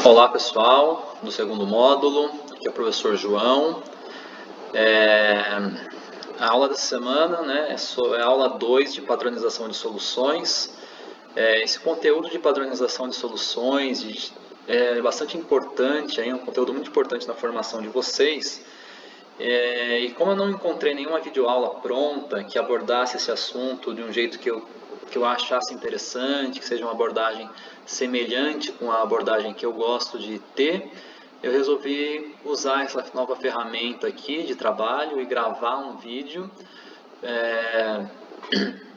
Olá pessoal, do segundo módulo, aqui é o professor João. A aula da semana é a aula 2 de padronização de soluções. Esse conteúdo de padronização de soluções é bastante importante, é um conteúdo muito importante na formação de vocês. E como eu não encontrei nenhuma videoaula pronta que abordasse esse assunto de um jeito que eu achasse interessante, que seja uma abordagem semelhante com a abordagem que eu gosto de ter, eu resolvi usar essa nova ferramenta aqui de trabalho e gravar um vídeo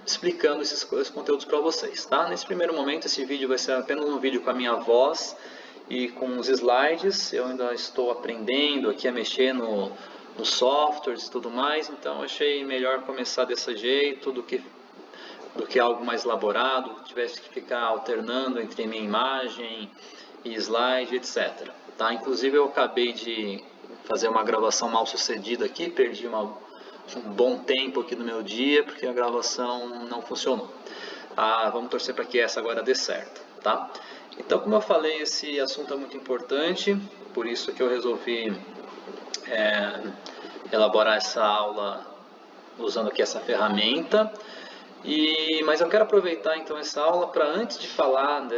explicando esses conteúdos para vocês, tá? Nesse primeiro momento, esse vídeo vai ser apenas um vídeo com a minha voz e com os slides. Eu ainda estou aprendendo aqui a mexer nos softwares e tudo mais, então achei melhor começar desse jeito do que algo mais elaborado, que tivesse que ficar alternando entre minha imagem e slide, etc. Tá? Inclusive eu acabei de fazer uma gravação mal sucedida aqui, perdi um bom tempo aqui do meu dia, porque a gravação não funcionou. Vamos torcer para que essa agora dê certo. Tá? Então, como eu falei, esse assunto é muito importante, por isso que eu resolvi elaborar essa aula usando aqui essa ferramenta. Mas eu quero aproveitar então essa aula para, antes de falar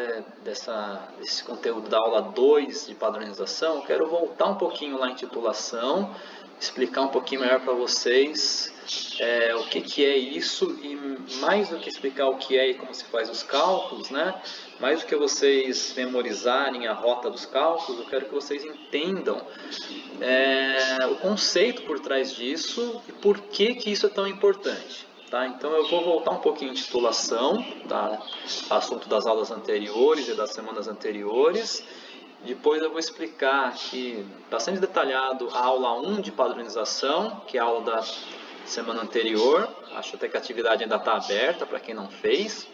desse conteúdo da aula 2 de padronização, eu quero voltar um pouquinho lá em titulação, explicar um pouquinho melhor para vocês o que é isso, e mais do que explicar o que é e como se faz os cálculos, mais do que vocês memorizarem a rota dos cálculos, eu quero que vocês entendam o conceito por trás disso e por que isso é tão importante. Tá? Então eu vou voltar um pouquinho em titulação, tá? Assunto das aulas anteriores e das semanas anteriores. Depois eu vou explicar aqui, bastante detalhado, a aula 1 de padronização, que é a aula da semana anterior. Acho até que a atividade ainda está aberta para quem não fez.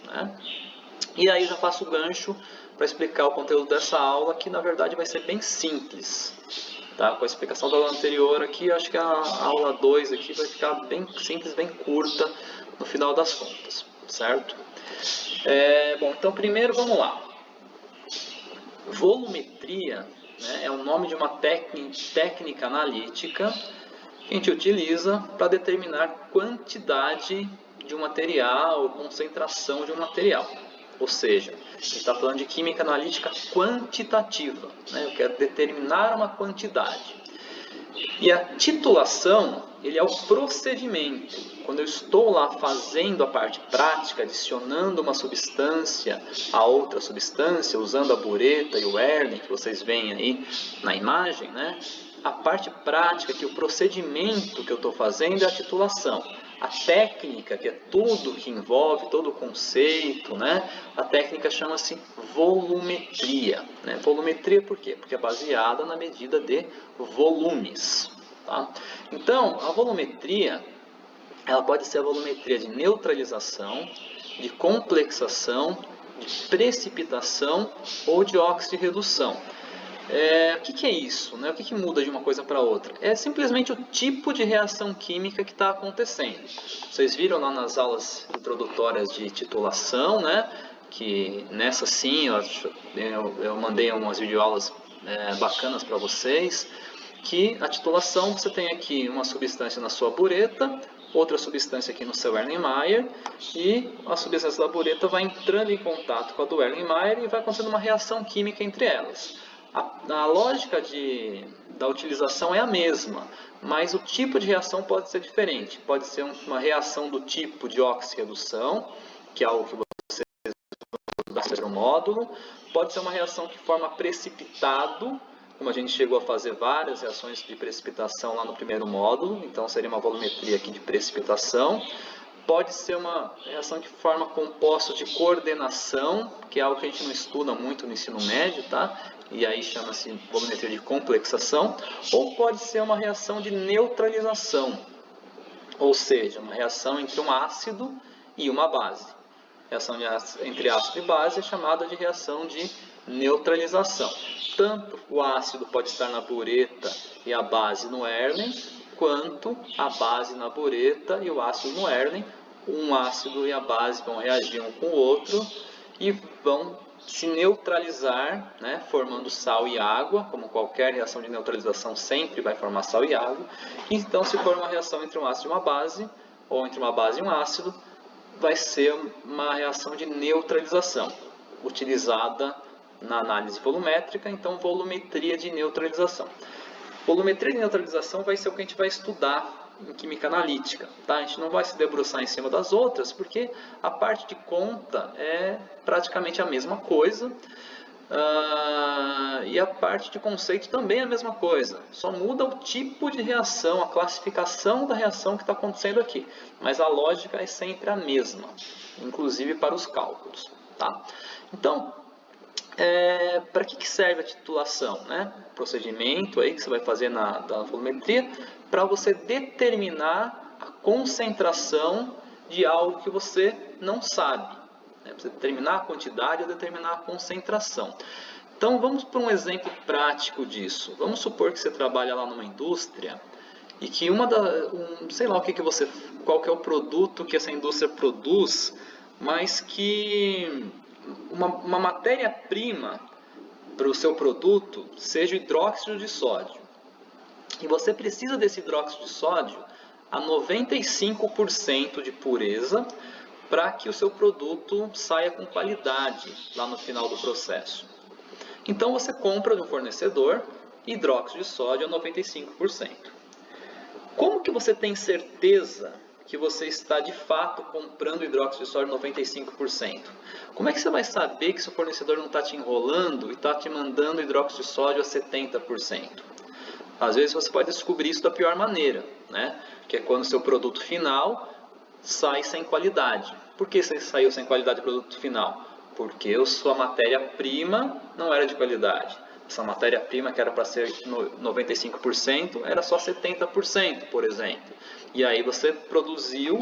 E aí já faço o gancho para explicar o conteúdo dessa aula, que na verdade vai ser bem simples. Tá? Com a explicação da aula anterior aqui, acho que a aula 2 aqui vai ficar bem simples, bem curta no final das contas, certo? Bom, então primeiro vamos lá. Volumetria é o nome de uma técnica analítica que a gente utiliza para determinar quantidade de um material ou concentração de um material. Ou seja, a gente está falando de química analítica quantitativa. Eu quero determinar uma quantidade. E a titulação, ele é o procedimento. Quando eu estou lá fazendo a parte prática, adicionando uma substância a outra substância, usando a bureta e o Erlen, que vocês veem aí na imagem, a parte prática, que o procedimento que eu estou fazendo é a titulação. A técnica, que é tudo que envolve, todo o conceito, a técnica chama-se volumetria. Volumetria por quê? Porque é baseada na medida de volumes. Tá? Então, a volumetria, ela pode ser a volumetria de neutralização, de complexação, de precipitação ou de oxirredução. O que é isso? O que muda de uma coisa para outra? É simplesmente o tipo de reação química que está acontecendo. Vocês viram lá nas aulas introdutórias de titulação, que nessa sim eu mandei umas videoaulas bacanas para vocês, que a titulação, você tem aqui uma substância na sua bureta, outra substância aqui no seu Erlenmeyer, e a substância da bureta vai entrando em contato com a do Erlenmeyer e vai acontecendo uma reação química entre elas. A lógica da utilização é a mesma, mas o tipo de reação pode ser diferente. Pode ser uma reação do tipo de oxirredução, que é algo que vocês vão estudar no módulo. Pode ser uma reação que forma precipitado, como a gente chegou a fazer várias reações de precipitação lá no primeiro módulo, então seria uma volumetria aqui de precipitação. Pode ser uma reação que forma compostos de coordenação, que é algo que a gente não estuda muito no ensino médio, tá? E aí chama-se volumetria de complexação. Ou pode ser uma reação de neutralização, ou seja, uma reação entre um ácido e uma base. Reação entre ácido e base é chamada de reação de neutralização. Tanto o ácido pode estar na bureta e a base no Erlen, quanto a base na bureta e o ácido no Erlen. Um ácido e a base vão reagir um com o outro e vão se neutralizar, né, formando sal e água, como qualquer reação de neutralização sempre vai formar sal e água. Então, se for uma reação entre um ácido e uma base, ou entre uma base e um ácido, vai ser uma reação de neutralização, utilizada na análise volumétrica, então volumetria de neutralização. Volumetria de neutralização vai ser o que a gente vai estudar em química analítica, tá? A gente não vai se debruçar em cima das outras, porque a parte de conta é praticamente a mesma coisa, e a parte de conceito também é a mesma coisa, só muda o tipo de reação, a classificação da reação que está acontecendo aqui, mas a lógica é sempre a mesma, inclusive para os cálculos, tá? Então, para que serve a titulação, né? Procedimento aí que você vai fazer da volumetria para você determinar a concentração de algo que você não sabe, né? Você determinar a quantidade ou determinar a concentração. Então vamos para um exemplo prático disso. Vamos supor que você trabalha lá numa indústria e que sei lá qual que é o produto que essa indústria produz, mas que uma matéria-prima para o seu produto seja o hidróxido de sódio. E você precisa desse hidróxido de sódio a 95% de pureza para que o seu produto saia com qualidade lá no final do processo. Então você compra do fornecedor hidróxido de sódio a 95%. Como que você tem certeza que você está de fato comprando hidróxido de sódio 95%? Como é que você vai saber que seu fornecedor não está te enrolando e está te mandando hidróxido de sódio a 70%? Às vezes você pode descobrir isso da pior maneira, né? Que é quando o seu produto final sai sem qualidade. Por que você saiu sem qualidade do produto final? Porque a sua matéria-prima não era de qualidade. Essa matéria-prima que era para ser 95% era só 70%, por exemplo. E aí você produziu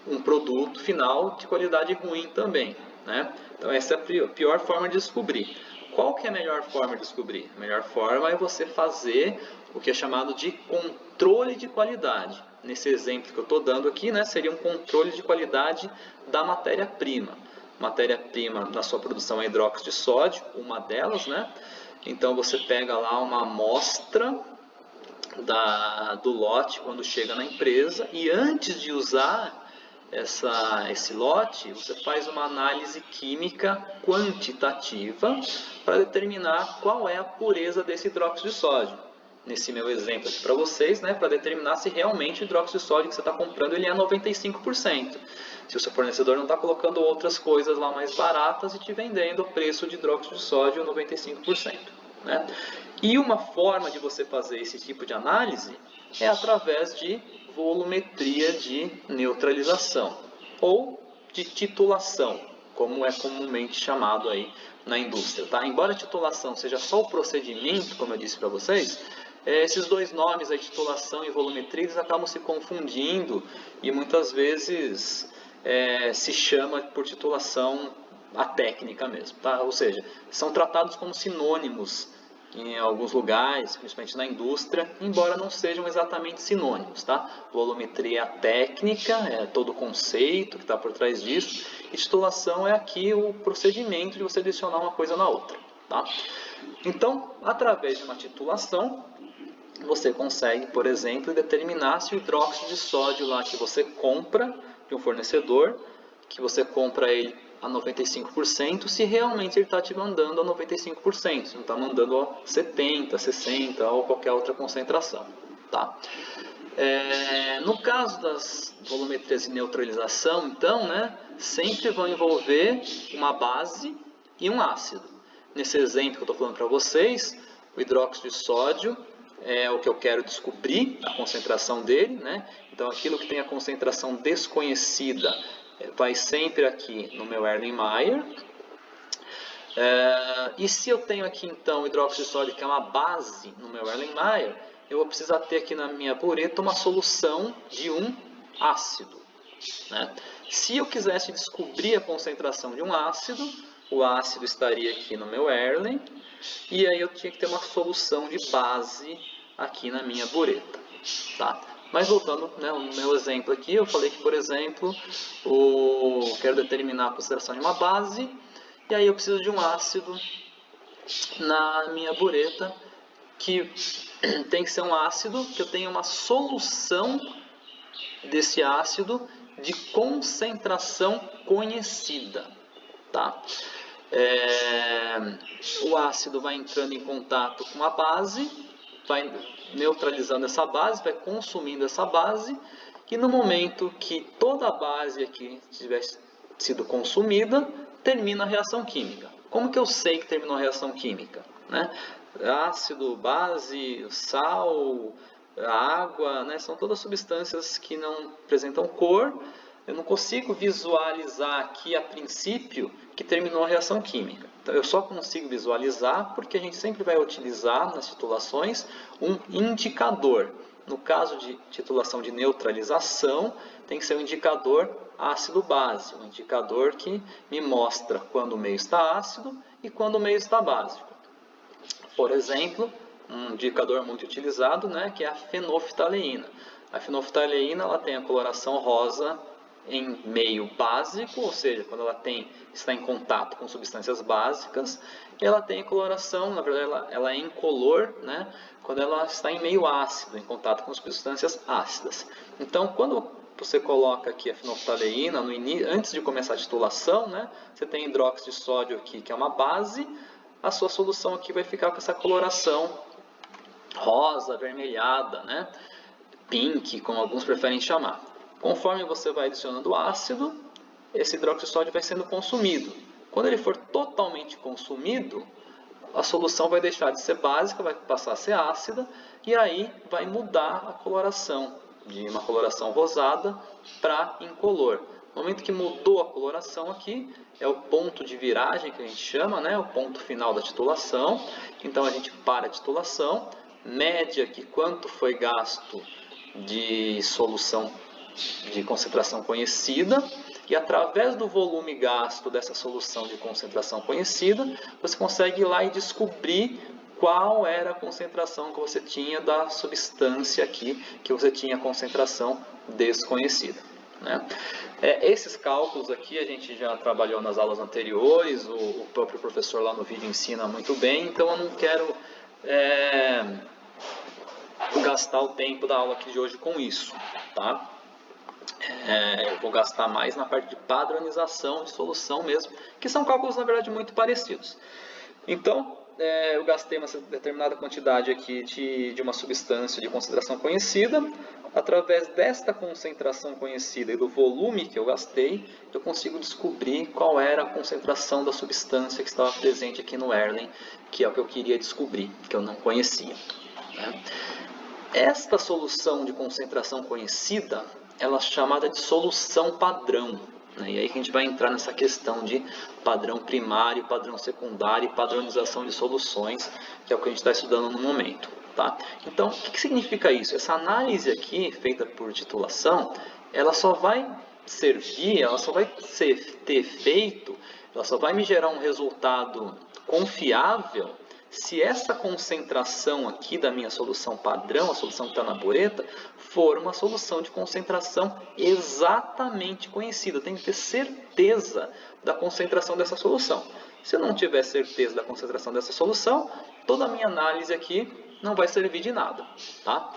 um produto final de qualidade ruim também, né? Então essa é a pior forma de descobrir. Qual que é a melhor forma de descobrir? A melhor forma é você fazer o que é chamado de controle de qualidade. Nesse exemplo que eu estou dando aqui, né, seria um controle de qualidade da matéria-prima. Matéria-prima na sua produção é hidróxido de sódio, uma delas, né? Então você pega lá uma amostra do lote quando chega na empresa e antes de usar esse lote, você faz uma análise química quantitativa para determinar qual é a pureza desse hidróxido de sódio. Nesse meu exemplo aqui para vocês, né, para determinar se realmente o hidróxido de sódio que você está comprando ele é 95%. Se o seu fornecedor não está colocando outras coisas lá mais baratas e te vendendo o preço de hidróxido de sódio 95%. Né? E uma forma de você fazer esse tipo de análise é através de volumetria de neutralização ou de titulação, como é comumente chamado aí na indústria. Tá? Embora a titulação seja só o procedimento, como eu disse para vocês, esses dois nomes, aí, titulação e volumetria, eles acabam se confundindo e muitas vezes se chama por titulação a técnica mesmo. Tá? Ou seja, são tratados como sinônimos em alguns lugares, principalmente na indústria, embora não sejam exatamente sinônimos, tá? Volumetria é a técnica, é todo o conceito que está por trás disso, e titulação é aqui o procedimento de você adicionar uma coisa na outra, tá? Então, através de uma titulação, você consegue, por exemplo, determinar se o hidróxido de sódio lá que você compra de um fornecedor, que você compra ele a 95%, se realmente ele está te mandando a 95%, se não está mandando a 70%, 60% ou qualquer outra concentração. Tá? No caso das volumetrias de neutralização, então, né, sempre vão envolver uma base e um ácido. Nesse exemplo que eu estou falando para vocês, o hidróxido de sódio é o que eu quero descobrir, a concentração dele, né? Então, aquilo que tem a concentração desconhecida vai sempre aqui no meu Erlenmeyer. E se eu tenho aqui então o hidróxido de sódio que é uma base no meu Erlenmeyer, eu vou precisar ter aqui na minha bureta uma solução de um ácido. Né? Se eu quisesse descobrir a concentração de um ácido, o ácido estaria aqui no meu Erlen, e aí eu tinha que ter uma solução de base aqui na minha bureta. Tá? Mas voltando, né, no meu exemplo aqui, eu falei que, por exemplo, quero determinar a concentração de uma base e aí eu preciso de um ácido na minha bureta, que tem que ser um ácido que eu tenha uma solução desse ácido de concentração conhecida, tá? O ácido vai entrando em contato com a base, vai neutralizando essa base, vai consumindo essa base, e no momento que toda a base aqui tiver sido consumida, termina a reação química. Como que eu sei que terminou a reação química, né? Ácido, base, sal, a água, né? São todas substâncias que não apresentam cor. Eu não consigo visualizar aqui a princípio que terminou a reação química. Então eu só consigo visualizar porque a gente sempre vai utilizar nas titulações um indicador. No caso de titulação de neutralização, tem que ser um indicador ácido-base, um indicador que me mostra quando o meio está ácido e quando o meio está básico. Por exemplo, um indicador muito utilizado, né, que é a fenolftaleína. A fenolftaleína ela tem a coloração rosa em meio básico, ou seja, quando ela está em contato com substâncias básicas, ela tem coloração, na verdade ela é incolor, né, quando ela está em meio ácido, em contato com substâncias ácidas. Então, quando você coloca aqui a fenolftaleína, antes de começar a titulação, né, você tem hidróxido de sódio aqui, que é uma base, a sua solução aqui vai ficar com essa coloração rosa, avermelhada, né, pink, como alguns preferem chamar. Conforme você vai adicionando ácido, esse hidróxido de sódio vai sendo consumido. Quando ele for totalmente consumido, a solução vai deixar de ser básica, vai passar a ser ácida, e aí vai mudar a coloração, de uma coloração rosada para incolor. No momento que mudou a coloração aqui, é o ponto de viragem que a gente chama, né? O ponto final da titulação. Então a gente para a titulação, mede aqui quanto foi gasto de solução de concentração conhecida, e através do volume gasto dessa solução de concentração conhecida, você consegue ir lá e descobrir qual era a concentração que você tinha da substância aqui, que você tinha concentração desconhecida, né? Esses cálculos aqui a gente já trabalhou nas aulas anteriores, o próprio professor lá no vídeo ensina muito bem, então eu não quero gastar o tempo da aula aqui de hoje com isso, tá? Eu vou gastar mais na parte de padronização de solução mesmo, que são cálculos na verdade muito parecidos. Então, eu gastei uma determinada quantidade aqui de uma substância de concentração conhecida. Através desta concentração conhecida e do volume que eu gastei, eu consigo descobrir qual era a concentração da substância que estava presente aqui no Erlen, que é o que eu queria descobrir, que eu não conhecia, né? Esta solução de concentração conhecida, ela é chamada de solução padrão, né? E aí que a gente vai entrar nessa questão de padrão primário, padrão secundário e padronização de soluções, que é o que a gente está estudando no momento, tá? Então, o que significa isso? Essa análise aqui, feita por titulação, ela só vai servir, ela só vai ter efeito, ela só vai me gerar um resultado confiável se essa concentração aqui da minha solução padrão, a solução que está na bureta, for uma solução de concentração exatamente conhecida. Eu tenho que ter certeza da concentração dessa solução. Se eu não tiver certeza da concentração dessa solução, toda a minha análise aqui não vai servir de nada, tá?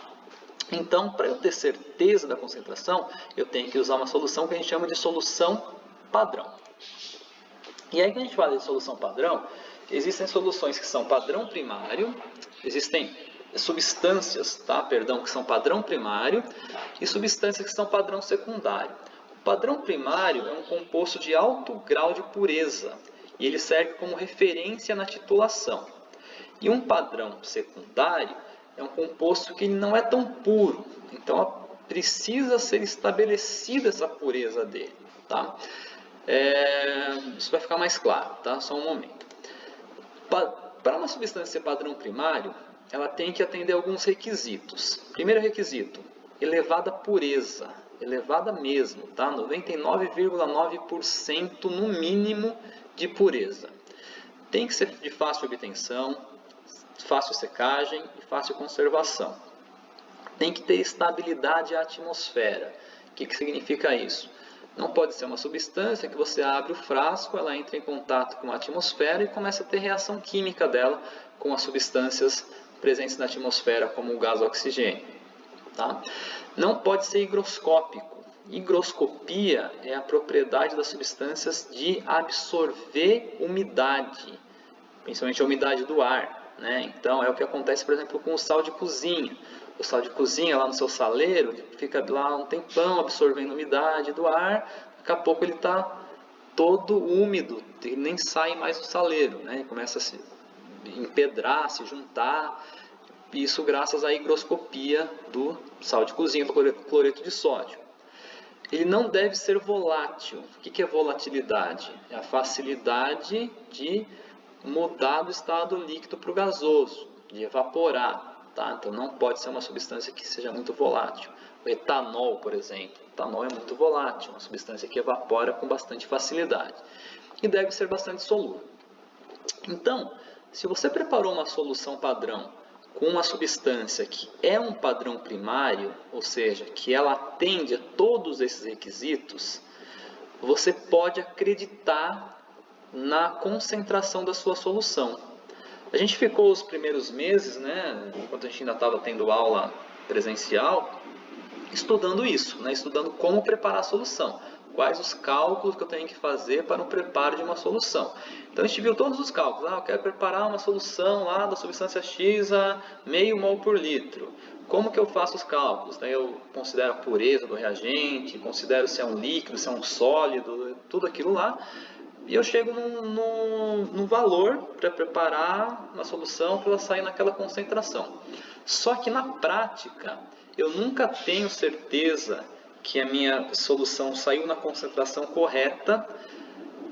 Então, para eu ter certeza da concentração, eu tenho que usar uma solução que a gente chama de solução padrão. E aí, quando a gente fala de solução padrão, existem soluções que são padrão primário, existem substâncias, que são padrão primário e substâncias que são padrão secundário. O padrão primário é um composto de alto grau de pureza e ele serve como referência na titulação. E um padrão secundário é um composto que não é tão puro, então precisa ser estabelecida essa pureza dele, tá? Isso vai ficar mais claro, tá? Só um momento. Para uma substância ser padrão primário, ela tem que atender alguns requisitos. Primeiro requisito, elevada pureza, elevada mesmo, tá? 99,9% no mínimo de pureza. Tem que ser de fácil obtenção, fácil secagem e fácil conservação. Tem que ter estabilidade à atmosfera. O que significa isso? Não pode ser uma substância que você abre o frasco, ela entra em contato com a atmosfera e começa a ter reação química dela com as substâncias presentes na atmosfera, como o gás oxigênio. Tá? Não pode ser higroscópico. Higroscopia é a propriedade das substâncias de absorver umidade, principalmente a umidade do ar, né? Então é o que acontece, por exemplo, com o sal de cozinha. O sal de cozinha lá no seu saleiro, ele fica lá um tempão absorvendo umidade do ar, daqui a pouco ele está todo úmido, ele nem sai mais do saleiro, né? Ele começa a se empedrar, se juntar, isso graças à higroscopia do sal de cozinha, do cloreto de sódio. Ele não deve ser volátil. O que é volatilidade? É a facilidade de mudar do estado líquido para o gasoso, de evaporar. Tá? Então não pode ser uma substância que seja muito volátil. O etanol, por exemplo. O etanol é muito volátil, uma substância que evapora com bastante facilidade. E deve ser bastante solúvel. Então, se você preparou uma solução padrão com uma substância que é um padrão primário, ou seja, que ela atende a todos esses requisitos, você pode acreditar na concentração da sua solução. A gente ficou os primeiros meses, né, enquanto a gente ainda estava tendo aula presencial, estudando isso, né, estudando como preparar a solução. Quais os cálculos que eu tenho que fazer para o preparo de uma solução. Então a gente viu todos os cálculos. Eu quero preparar uma solução lá da substância X a meio mol por litro. Como que eu faço os cálculos? Eu considero a pureza do reagente, considero se é um líquido, se é um sólido, tudo aquilo lá. E eu chego num valor para preparar uma solução para ela sair naquela concentração. Só que na prática, eu nunca tenho certeza que a minha solução saiu na concentração correta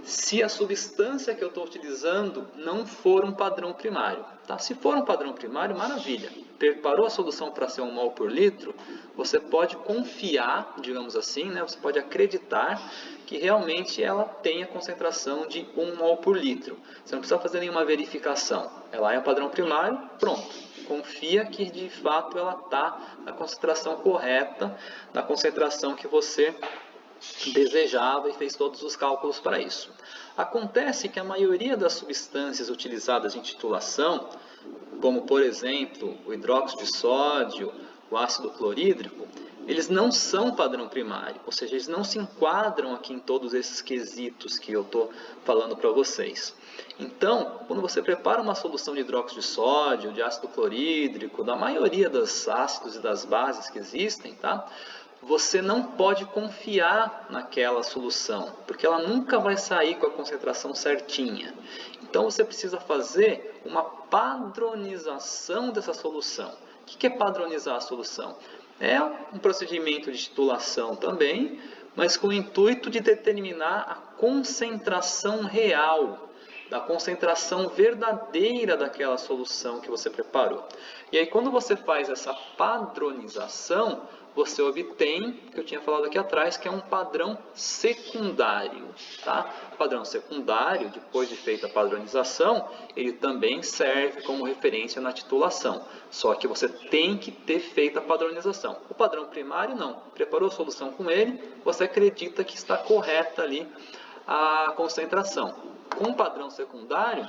se a substância que eu estou utilizando não for um padrão primário. Tá? Se for um padrão primário, maravilha. Preparou a solução para ser 1 mol por litro, você pode confiar, digamos assim, né? Você pode acreditar que realmente ela tem a concentração de 1 mol por litro. Você não precisa fazer nenhuma verificação. Ela é um padrão primário, pronto. Confia que de fato ela está na concentração correta, na concentração que você desejava e fez todos os cálculos para isso. Acontece que a maioria das substâncias utilizadas em titulação, como por exemplo o hidróxido de sódio, o ácido clorídrico, eles não são padrão primário, ou seja, eles não se enquadram aqui em todos esses quesitos que eu estou falando para vocês. Então, quando você prepara uma solução de hidróxido de sódio, de ácido clorídrico, da maioria dos ácidos e das bases que existem, tá? Você não pode confiar naquela solução, porque ela nunca vai sair com a concentração certinha. Então você precisa fazer uma padronização dessa solução. O que é padronizar a solução? É um procedimento de titulação também, mas com o intuito de determinar a concentração real, da concentração verdadeira daquela solução que você preparou. E aí quando você faz essa padronização, você obtém, que eu tinha falado aqui atrás, que é um padrão secundário. Tá? O padrão secundário, depois de feita a padronização, ele também serve como referência na titulação. Só que você tem que ter feito a padronização. O padrão primário não. Preparou a solução com ele, você acredita que está correta ali a concentração. Com o padrão secundário,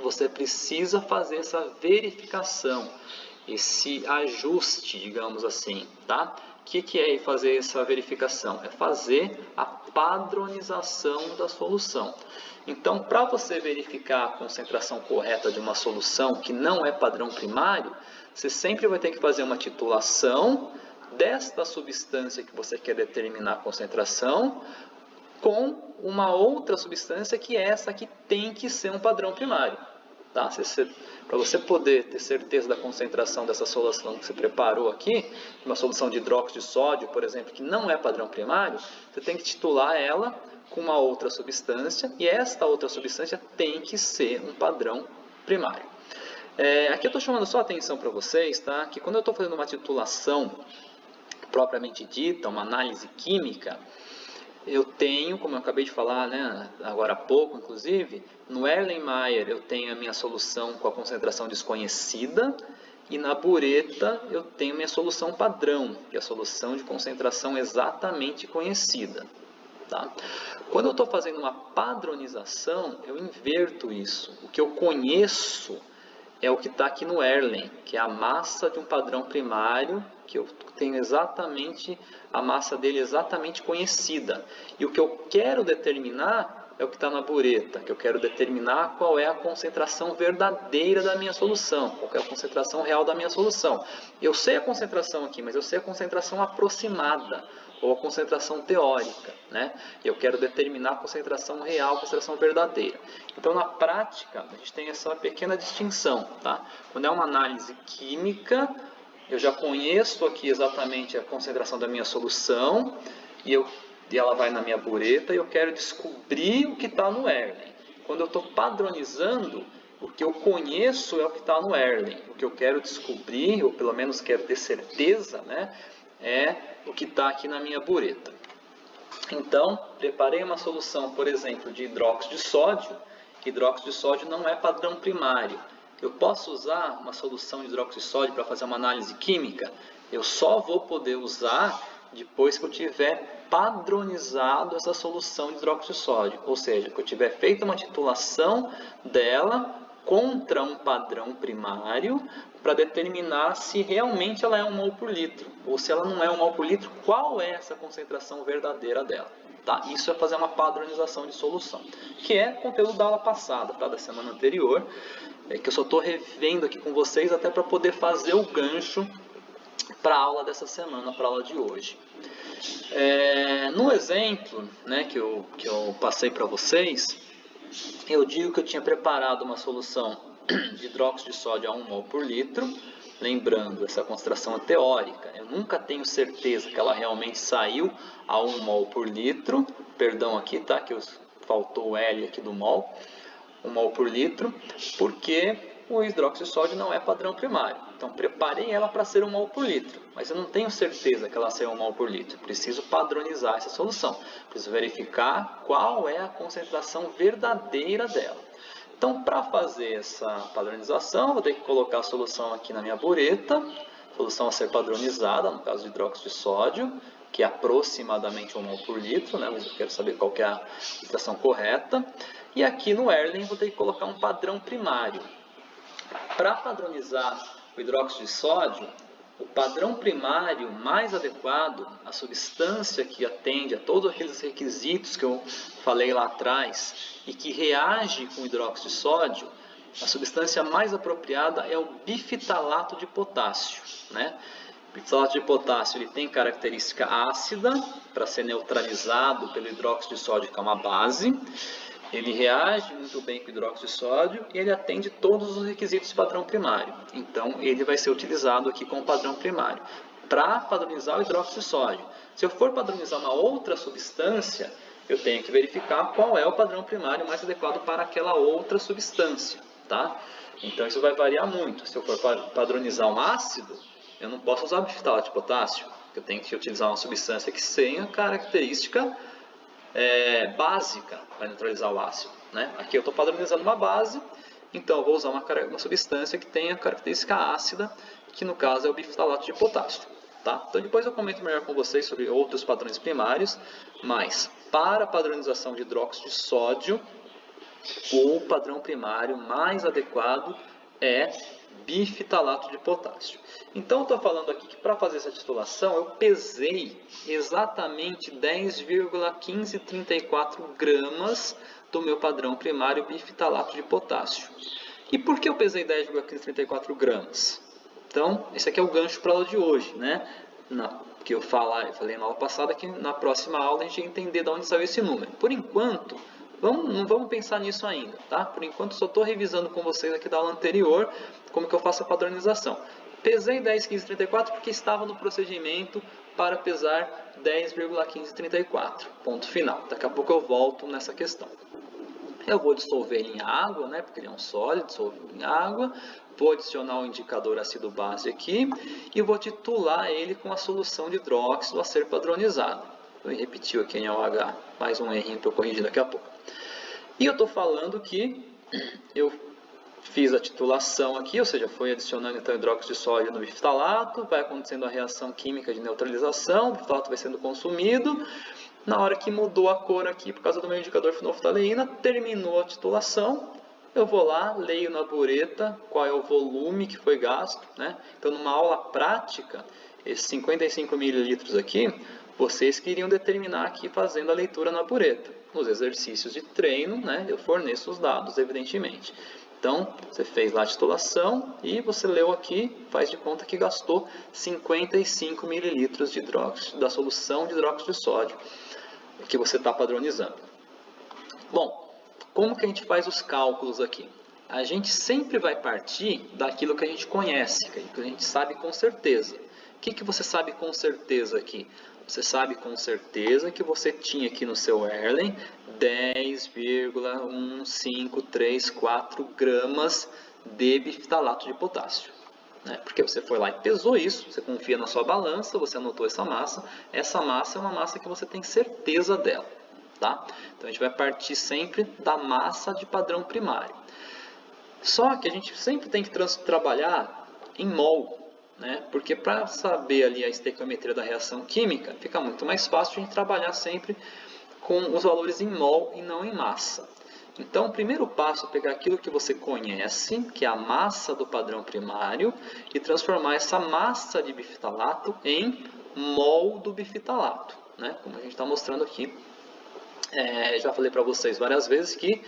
você precisa fazer essa verificação, esse ajuste, digamos assim, tá? O que é fazer essa verificação? É fazer a padronização da solução. Então, para você verificar a concentração correta de uma solução que não é padrão primário, você sempre vai ter que fazer uma titulação desta substância que você quer determinar a concentração com uma outra substância que é essa que tem que ser um padrão primário. Tá? Para você poder ter certeza da concentração dessa solução que você preparou aqui, uma solução de hidróxido de sódio, por exemplo, que não é padrão primário, você tem que titular ela com uma outra substância, e esta outra substância tem que ser um padrão primário. Aqui eu estou chamando só a atenção para vocês, tá? Que quando eu estou fazendo uma titulação propriamente dita, uma análise química, eu tenho, como eu acabei de falar, né, agora há pouco, inclusive, no Erlenmeyer eu tenho a minha solução com a concentração desconhecida e na bureta eu tenho minha solução padrão, que é a solução de concentração exatamente conhecida. Tá? Quando eu estou fazendo uma padronização, eu inverto isso. O que eu conheço é o que está aqui no Erlen, que é a massa de um padrão primário, que eu tenho exatamente a massa dele exatamente conhecida. E o que eu quero determinar é o que está na bureta, que eu quero determinar qual é a concentração verdadeira da minha solução, qual é a concentração real da minha solução. Eu sei a concentração aqui, mas eu sei a concentração aproximada, ou a concentração teórica, né? Eu quero determinar a concentração real, a concentração verdadeira. Então, na prática, a gente tem essa pequena distinção, tá? Quando é uma análise química, eu já conheço aqui exatamente a concentração da minha solução e ela vai na minha bureta e eu quero descobrir o que está no Erlen. Quando eu estou padronizando, o que eu conheço é o que está no Erlen. O que eu quero descobrir, ou pelo menos quero ter certeza, né, é o que está aqui na minha bureta. Então, preparei uma solução, por exemplo, de hidróxido de sódio. Hidróxido de sódio não é padrão primário. Eu posso usar uma solução de hidróxido de sódio para fazer uma análise química? Eu só vou poder usar depois que eu tiver padronizado essa solução de hidróxido de sódio. Ou seja, que eu tiver feito uma titulação dela contra um padrão primário para determinar se realmente ela é 1 mol por litro, ou se ela não é 1 mol por litro, qual é essa concentração verdadeira dela. Tá? Isso é fazer uma padronização de solução, que é conteúdo da aula passada, tá? Da semana anterior, que eu só estou revendo aqui com vocês até para poder fazer o gancho para a aula dessa semana, para a aula de hoje. No exemplo, né, que eu passei para vocês, eu digo que eu tinha preparado uma solução de hidróxido de sódio a 1 mol por litro. Lembrando, essa concentração é teórica. Eu nunca tenho certeza que ela realmente saiu a 1 mol por litro. Perdão aqui, tá? Que faltou o L aqui do mol. 1 mol por litro, porque o hidróxido de sódio não é padrão primário. Então, preparei ela para ser 1 mol por litro, mas eu não tenho certeza que ela saiu 1 mol por litro. Preciso padronizar essa solução. Preciso verificar qual é a concentração verdadeira dela. Então, para fazer essa padronização, vou ter que colocar a solução aqui na minha bureta. Solução a ser padronizada, no caso de hidróxido de sódio, que é aproximadamente 1 mol por litro, né? Mas eu quero saber qual que é a concentração correta. E aqui no Erlen vou ter que colocar um padrão primário. Para padronizar o hidróxido de sódio, o padrão primário mais adequado, a substância que atende a todos aqueles requisitos que eu falei lá atrás e que reage com o hidróxido de sódio, a substância mais apropriada é o bifitalato de potássio, né? O bifitalato de potássio ele tem característica ácida para ser neutralizado pelo hidróxido de sódio, que é uma base. Ele reage muito bem com o hidróxido de sódio e ele atende todos os requisitos de padrão primário. Então, ele vai ser utilizado aqui como padrão primário para padronizar o hidróxido de sódio. Se eu for padronizar uma outra substância, eu tenho que verificar qual é o padrão primário mais adequado para aquela outra substância. Tá? Então, isso vai variar muito. Se eu for padronizar um ácido, eu não posso usar bifitalato de potássio. Eu tenho que utilizar uma substância que tenha característica básica para neutralizar o ácido, né? Aqui eu estou padronizando uma base, então eu vou usar uma substância que tenha característica ácida, que no caso é o bifitalato de potássio. Tá? Então depois eu comento melhor com vocês sobre outros padrões primários, mas para a padronização de hidróxido de sódio, o padrão primário mais adequado é bifitalato de potássio. Então, eu estou falando aqui que para fazer essa titulação, eu pesei exatamente 10,1534 gramas do meu padrão primário bifitalato de potássio. E por que eu pesei 10,1534 gramas? Então, esse aqui é o gancho para a aula de hoje, né? Que eu falei na aula passada que na próxima aula a gente ia entender de onde saiu esse número. Por enquanto, não vamos pensar nisso ainda, tá? Por enquanto, só estou revisando com vocês aqui da aula anterior como que eu faço a padronização. Pesei 10,1534 porque estava no procedimento para pesar 10,1534. Ponto final. Daqui a pouco eu volto nessa questão. Eu vou dissolver ele em água, né? Porque ele é um sólido, dissolvo em água. Vou adicionar o indicador ácido base aqui e vou titular ele com a solução de hidróxido a ser padronizada. Eu repetiu aqui em OH, mais um errinho para eu corrigir daqui a pouco. E eu estou falando que eu fiz a titulação aqui, ou seja, foi adicionando então hidróxido de sódio no bifitalato, vai acontecendo a reação química de neutralização, o bifitalato vai sendo consumido, Na hora que mudou a cor aqui, por causa do meu indicador fenolftaleína, terminou a titulação, eu vou lá, leio na bureta qual é o volume que foi gasto, né? Então, numa aula prática, esses 55 ml aqui, vocês que iriam determinar aqui fazendo a leitura na bureta. Nos exercícios de treino, né, eu forneço os dados, evidentemente. Então, você fez lá a titulação e você leu aqui, faz de conta que gastou 55 ml da solução de hidróxido de sódio que você está padronizando. Bom, como que a gente faz os cálculos aqui? A gente sempre vai partir daquilo que a gente conhece, que a gente sabe com certeza. O que você sabe com certeza aqui? Você sabe com certeza que você tinha aqui no seu Erlen 10,1534 gramas de bifidalato de potássio. Né? Porque você foi lá e pesou isso, você confia na sua balança, você anotou essa massa. Essa massa é uma massa que você tem certeza dela. Tá? Então a gente vai partir sempre da massa de padrão primário. Só que a gente sempre tem que trabalhar em mol. Né? Porque para saber ali a estequiometria da reação química, fica muito mais fácil a gente trabalhar sempre com os valores em mol e não em massa. Então, o primeiro passo é pegar aquilo que você conhece, que é a massa do padrão primário, e transformar essa massa de bifidalato em mol do bifidalato, né? Como a gente está mostrando aqui. Já falei para vocês várias vezes que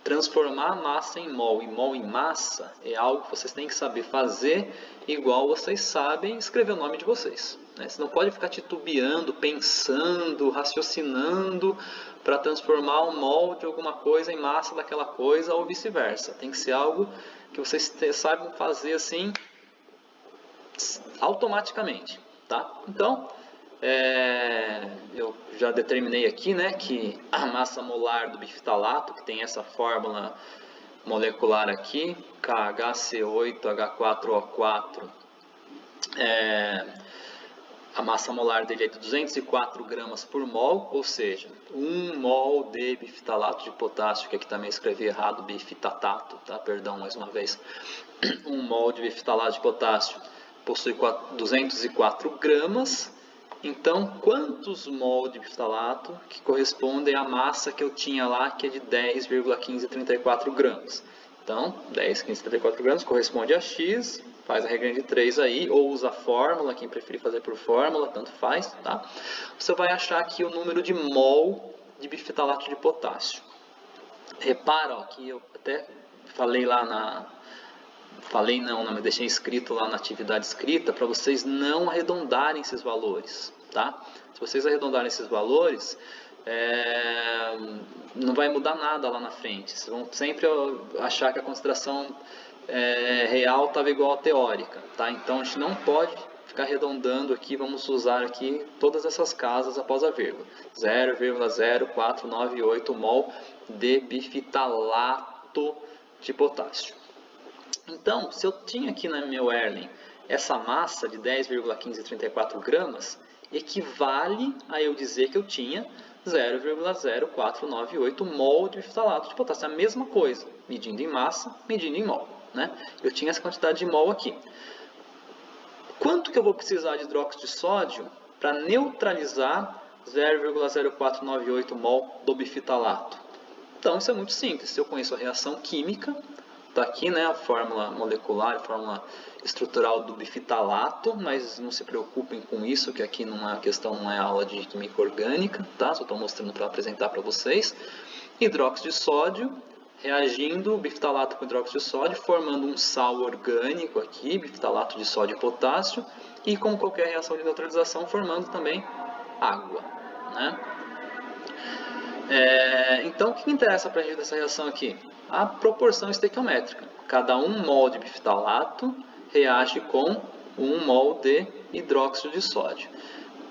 transformar a massa em mol e mol em massa é algo que vocês têm que saber fazer igual vocês sabem escrever o nome de vocês. Né? Você não pode ficar titubeando, pensando, raciocinando para transformar um mol de alguma coisa em massa daquela coisa ou vice-versa. Tem que ser algo que vocês saibam fazer assim automaticamente. Tá? Então, eu já determinei aqui, né, que a massa molar do bifidalato, que tem essa fórmula molecular aqui, KHC8H4O4, a massa molar dele é de 204 gramas por mol, ou seja, 1 mol de bifidalato de potássio, que aqui também escrevi errado, bifidatato, tá? Perdão mais uma vez. 1 mol de bifidalato de potássio possui 204 gramas. Então, quantos mol de bifidalato que correspondem à massa que eu tinha lá, que é de 10,1534 gramas? Então, 10,1534 gramas corresponde a X, faz a regra de 3 aí, ou usa a fórmula, quem preferir fazer por fórmula, tanto faz, tá? Você vai achar aqui o número de mol de bifidalato de potássio. Repara, ó, que eu até falei lá mas deixei escrito lá na atividade escrita para vocês não arredondarem esses valores, tá? Se vocês arredondarem esses valores, não vai mudar nada lá na frente. Vocês vão sempre achar que a concentração real estava igual à teórica, tá? Então a gente não pode ficar arredondando aqui, vamos usar aqui todas essas casas após a vírgula. 0,0498 mol de bifidalato de potássio. Então, se eu tinha aqui no meu Erlen essa massa de 10,1534 gramas, equivale a eu dizer que eu tinha 0,0498 mol de bifidalato de potássio. É a mesma coisa, medindo em massa, medindo em mol. Né? Eu tinha essa quantidade de mol aqui. Quanto que eu vou precisar de hidróxido de sódio para neutralizar 0,0498 mol do bifidalato? Então, isso é muito simples. Se eu conheço a reação química, está aqui, né, a fórmula molecular, a fórmula estrutural do bifidalato, mas não se preocupem com isso, que aqui a questão não é aula de química orgânica, tá? Só estou mostrando para apresentar para vocês. Hidróxido de sódio, reagindo bifidalato com hidróxido de sódio, formando um sal orgânico aqui, bifidalato de sódio e potássio, e como qualquer reação de neutralização, formando também água, né? Então, o que interessa para a gente dessa reação aqui? A proporção estequiométrica. Cada 1 mol de bifidalato reage com 1 mol de hidróxido de sódio.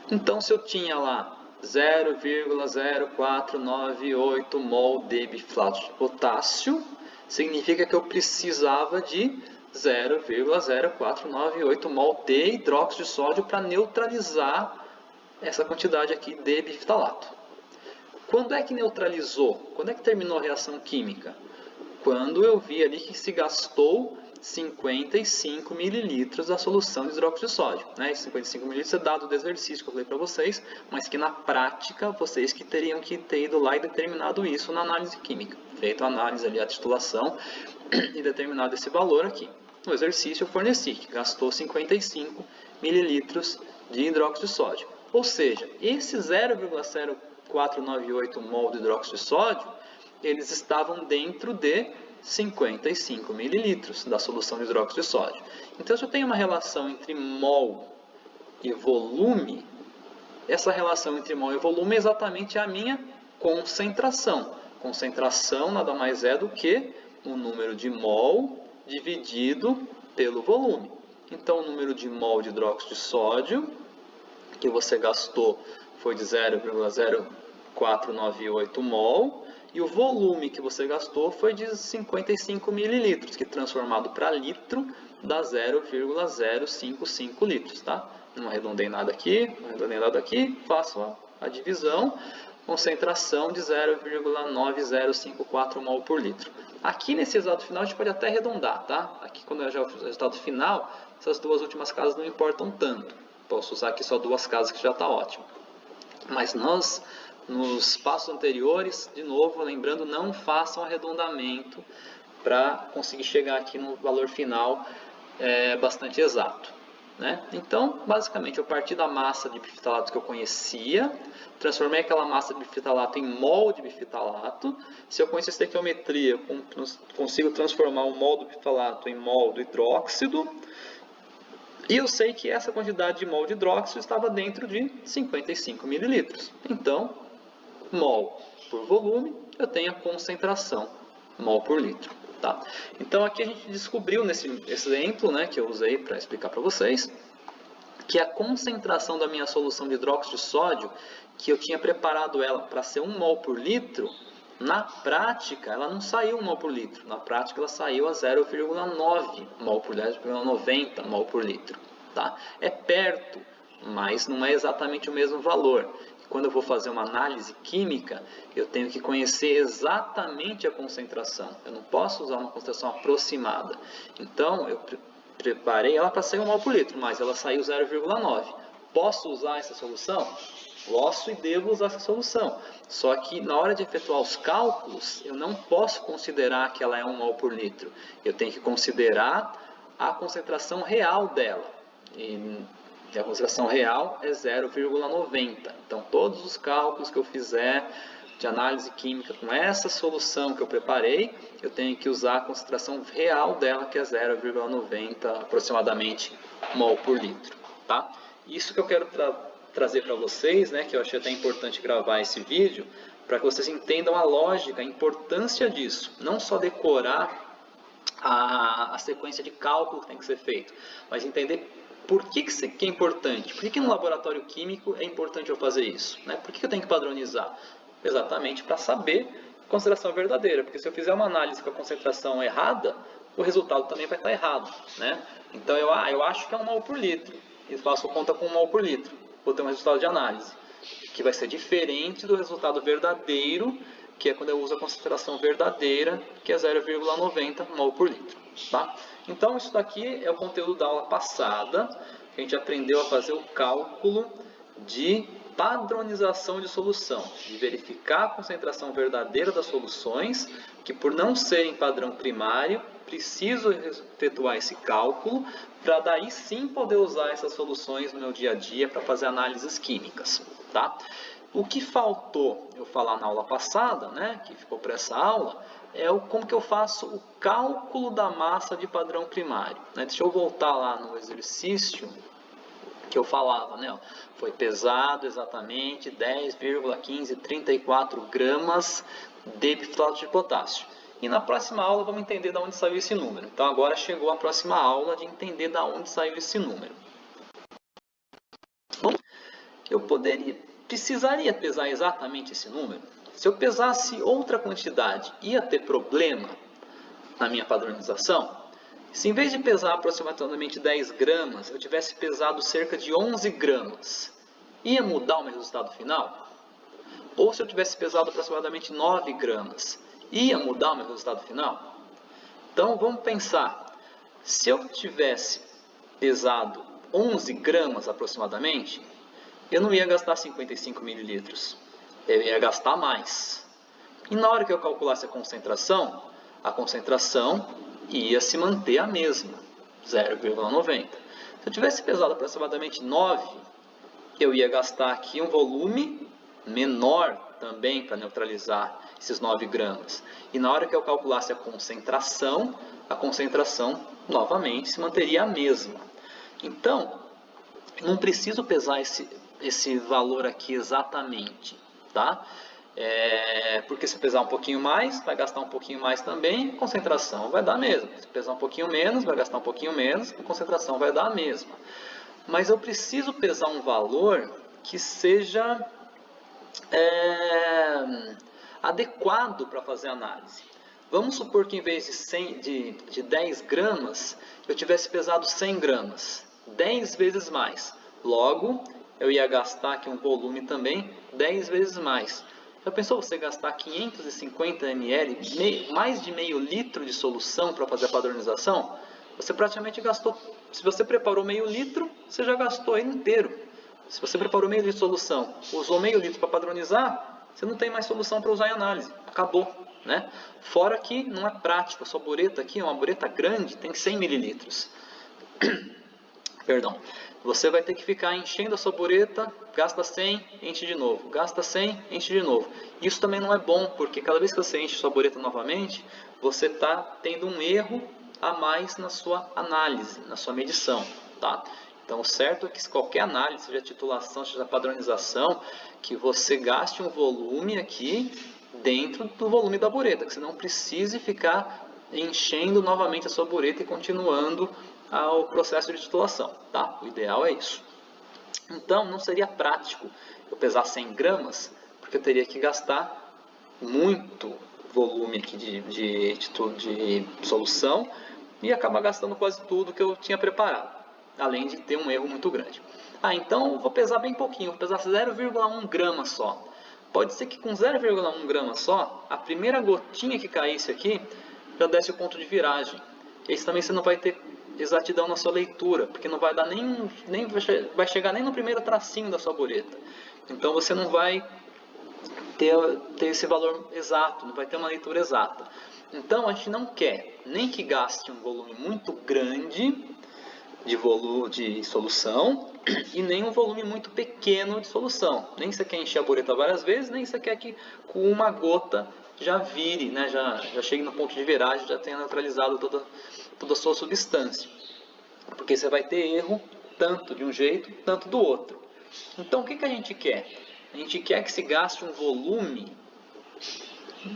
Então, se eu tinha lá 0,0498 mol de bifidalato de potássio, significa que eu precisava de 0,0498 mol de hidróxido de sódio para neutralizar essa quantidade aqui de bifidalato. Quando é que neutralizou? Quando é que terminou a reação química? Quando eu vi ali que se gastou 55 mililitros da solução de hidróxido de sódio. Né? Esse 55 mililitros é dado do exercício que eu falei para vocês, mas que na prática vocês que teriam que ter ido lá e determinado isso na análise química. Feito a análise ali, a titulação e determinado esse valor aqui. No exercício eu forneci que gastou 55 mililitros de hidróxido de sódio. Ou seja, esse 0,0498 mol de hidróxido de sódio, eles estavam dentro de 55 mililitros da solução de hidróxido de sódio. Então, se eu tenho uma relação entre mol e volume, essa relação entre mol e volume é exatamente a minha concentração. Concentração nada mais é do que o número de mol dividido pelo volume. Então, o número de mol de hidróxido de sódio que você gastou foi de 0,0498 mol, e o volume que você gastou foi de 55 mililitros, que transformado para litro dá 0,055 litros, tá? Não arredondei nada aqui, faço a divisão, concentração de 0,9054 mol por litro. Aqui nesse resultado final a gente pode até arredondar, tá? Aqui quando eu já o resultado final, essas duas últimas casas não importam tanto. Posso usar aqui só duas casas que já está ótimo. Mas nos passos anteriores, de novo, lembrando, não façam arredondamento para conseguir chegar aqui no valor final bastante exato. Né? Então, basicamente, eu parti da massa de bifitalato que eu conhecia, transformei aquela massa de bifitalato em mol de bifitalato. Se eu conheço a estequiometria, eu consigo transformar o mol do bifitalato em mol do hidróxido. E eu sei que essa quantidade de mol de hidróxido estava dentro de 55 mililitros. Então, mol por volume, eu tenho a concentração mol por litro. Tá? Então, aqui a gente descobriu nesse exemplo, né, que eu usei para explicar para vocês, que a concentração da minha solução de hidróxido de sódio, que eu tinha preparado ela para ser 1 mol por litro, na prática, ela não saiu 1 mol por litro. Na prática, ela saiu a 0,9 mol por litro, 0,90 mol por litro. Tá? É perto, mas não é exatamente o mesmo valor. Quando eu vou fazer uma análise química, eu tenho que conhecer exatamente a concentração. Eu não posso usar uma concentração aproximada. Então, eu preparei ela para sair 1 mol por litro, mas ela saiu 0,9. Posso usar essa solução? Posso e devo usar essa solução. Só que na hora de efetuar os cálculos, eu não posso considerar que ela é 1 mol por litro. Eu tenho que considerar a concentração real dela. E a concentração real é 0,90. Então, todos os cálculos que eu fizer de análise química com essa solução que eu preparei, eu tenho que usar a concentração real dela, que é 0,90 aproximadamente mol por litro. Tá? Isso que eu quero trazer para vocês, né, que eu achei até importante gravar esse vídeo, para que vocês entendam a lógica, a importância disso. Não só decorar a sequência de cálculo que tem que ser feito, mas entender por que é importante. Por que no laboratório químico é importante eu fazer isso? Né? Por que eu tenho que padronizar? Exatamente para saber a concentração verdadeira. Porque se eu fizer uma análise com a concentração errada, o resultado também vai estar errado. Né? Então eu acho que é 1 mol por litro. E faço conta com 1 mol por litro. Vou ter um resultado de análise, que vai ser diferente do resultado verdadeiro, que é quando eu uso a concentração verdadeira, que é 0,90 mol por litro. Tá? Então, isso daqui é o conteúdo da aula passada, que a gente aprendeu a fazer o cálculo de padronização de solução, de verificar a concentração verdadeira das soluções, que por não serem padrão primário, preciso efetuar esse cálculo para daí sim poder usar essas soluções no meu dia a dia para fazer análises químicas. Tá? O que faltou eu falar na aula passada, né, que ficou para essa aula, é como que eu faço o cálculo da massa de padrão primário. Né? Deixa eu voltar lá no exercício que eu falava, né? Foi pesado exatamente 10,1534 gramas de bifitalato de potássio. E na próxima aula vamos entender de onde saiu esse número. Então agora chegou a próxima aula de entender de onde saiu esse número. Bom, eu precisaria pesar exatamente esse número? Se eu pesasse outra quantidade, ia ter problema na minha padronização? Se em vez de pesar aproximadamente 10 gramas, eu tivesse pesado cerca de 11 gramas, ia mudar o meu resultado final? Ou se eu tivesse pesado aproximadamente 9 gramas, ia mudar o meu resultado final? Então vamos pensar, Se eu tivesse pesado 11 gramas aproximadamente, eu não ia gastar 55 mililitros, eu ia gastar mais. E na hora que eu calculasse a concentração ia se manter a mesma, 0,90. Se eu tivesse pesado aproximadamente 9, eu ia gastar aqui um volume menor também para neutralizar esses 9 gramas. E na hora que eu calculasse a concentração novamente se manteria a mesma. Então, não preciso pesar esse valor aqui exatamente, tá? Porque se pesar um pouquinho mais, vai gastar um pouquinho mais também, a concentração vai dar a mesma. Se pesar um pouquinho menos, vai gastar um pouquinho menos, a concentração vai dar a mesma. Mas eu preciso pesar um valor que seja adequado para fazer a análise. Vamos supor que em vez de 10 gramas, eu tivesse pesado 100 gramas, 10 vezes mais. Logo, eu ia gastar aqui um volume também 10 vezes mais. Já pensou você gastar 550 ml, mais de meio litro de solução para fazer a padronização? Você praticamente gastou, se você preparou meio litro, você já gastou ele inteiro. Se você preparou meio litro de solução, usou meio litro para padronizar, você não tem mais solução para usar em análise. Acabou, né? Fora que não é prático, a sua bureta aqui é uma bureta grande, tem 100 mililitros. Perdão. Você vai ter que ficar enchendo a sua bureta, gasta 100, enche de novo, gasta 100, enche de novo. Isso também não é bom, porque cada vez que você enche a sua bureta novamente, você está tendo um erro a mais na sua análise, na sua medição, tá? Então, o certo é que qualquer análise, seja titulação, seja padronização, que você gaste um volume aqui dentro do volume da bureta, que você não precise ficar enchendo novamente a sua bureta e continuando ao processo de titulação, tá? O ideal é isso. Então, não seria prático eu pesar 100 gramas, porque eu teria que gastar muito volume aqui de solução e acabar gastando quase tudo que eu tinha preparado, além de ter um erro muito grande. Então eu vou pesar bem pouquinho, vou pesar 0,1 grama só. Pode ser que com 0,1 grama só, a primeira gotinha que caísse aqui já desse o ponto de viragem. Esse também você não vai ter exatidão na sua leitura, porque não vai dar nem vai chegar nem no primeiro tracinho da sua bureta. Então você não vai ter esse valor exato, não vai ter uma leitura exata. Então a gente não quer nem que gaste um volume muito grande de solução e nem um volume muito pequeno de solução. Nem você quer encher a bureta várias vezes, nem você quer que com uma gota já vire, né? já chegue no ponto de viragem, já tenha neutralizado toda a sua substância. Porque você vai ter erro tanto de um jeito, tanto do outro. Então o que a gente quer? A gente quer que se gaste um volume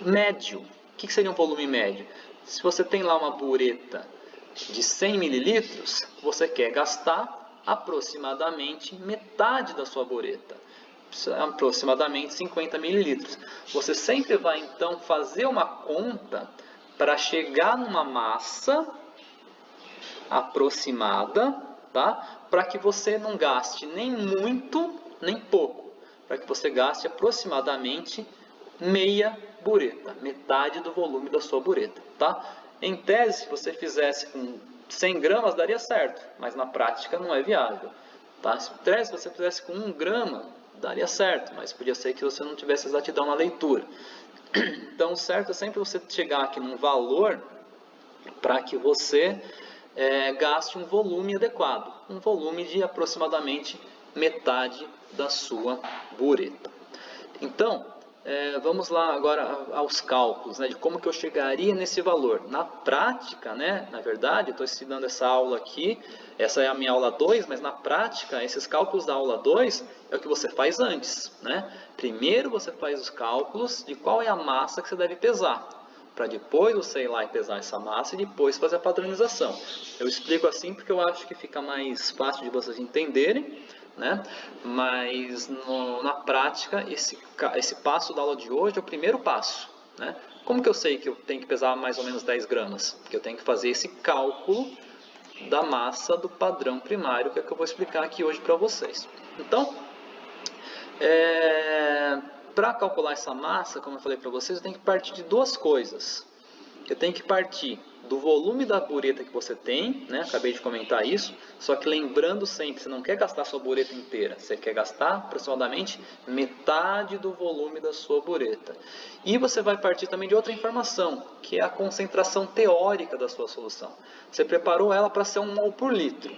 médio. O que seria um volume médio? Se você tem lá uma bureta de 100 mililitros, você quer gastar aproximadamente metade da sua bureta, aproximadamente 50 mililitros. Você sempre vai então fazer uma conta para chegar numa massa aproximada, tá? Para que você não gaste nem muito, nem pouco, para que você gaste aproximadamente meia bureta, metade do volume da sua bureta, tá? Em tese, se você fizesse com 100 gramas, daria certo, mas na prática não é viável, tá? Se você fizesse com 1 grama, daria certo, mas podia ser que você não tivesse exatidão na leitura. Então, o certo é sempre você chegar aqui num valor para que você gaste um volume adequado, um volume de aproximadamente metade da sua bureta. Então, vamos lá agora aos cálculos, né, de como que eu chegaria nesse valor. Na prática, né, na verdade, estou ensinando essa aula aqui, essa é a minha aula 2, mas na prática, esses cálculos da aula 2 é o que você faz antes, né? Primeiro você faz os cálculos de qual é a massa que você deve pesar, para depois você ir lá e pesar essa massa e depois fazer a padronização. Eu explico assim porque eu acho que fica mais fácil de vocês entenderem, né? Mas na prática, esse passo da aula de hoje é o primeiro passo, né? Como que eu sei que eu tenho que pesar mais ou menos 10 gramas? Porque eu tenho que fazer esse cálculo da massa do padrão primário, que é o que eu vou explicar aqui hoje para vocês. Então, para calcular essa massa, como eu falei para vocês, eu tenho que partir de duas coisas. eu tenho que partir do volume da bureta que você tem, né? Acabei de comentar isso, só que lembrando sempre, você não quer gastar a sua bureta inteira, você quer gastar aproximadamente metade do volume da sua bureta. E você vai partir também de outra informação, que é a concentração teórica da sua solução. Você preparou ela para ser 1 mol por litro.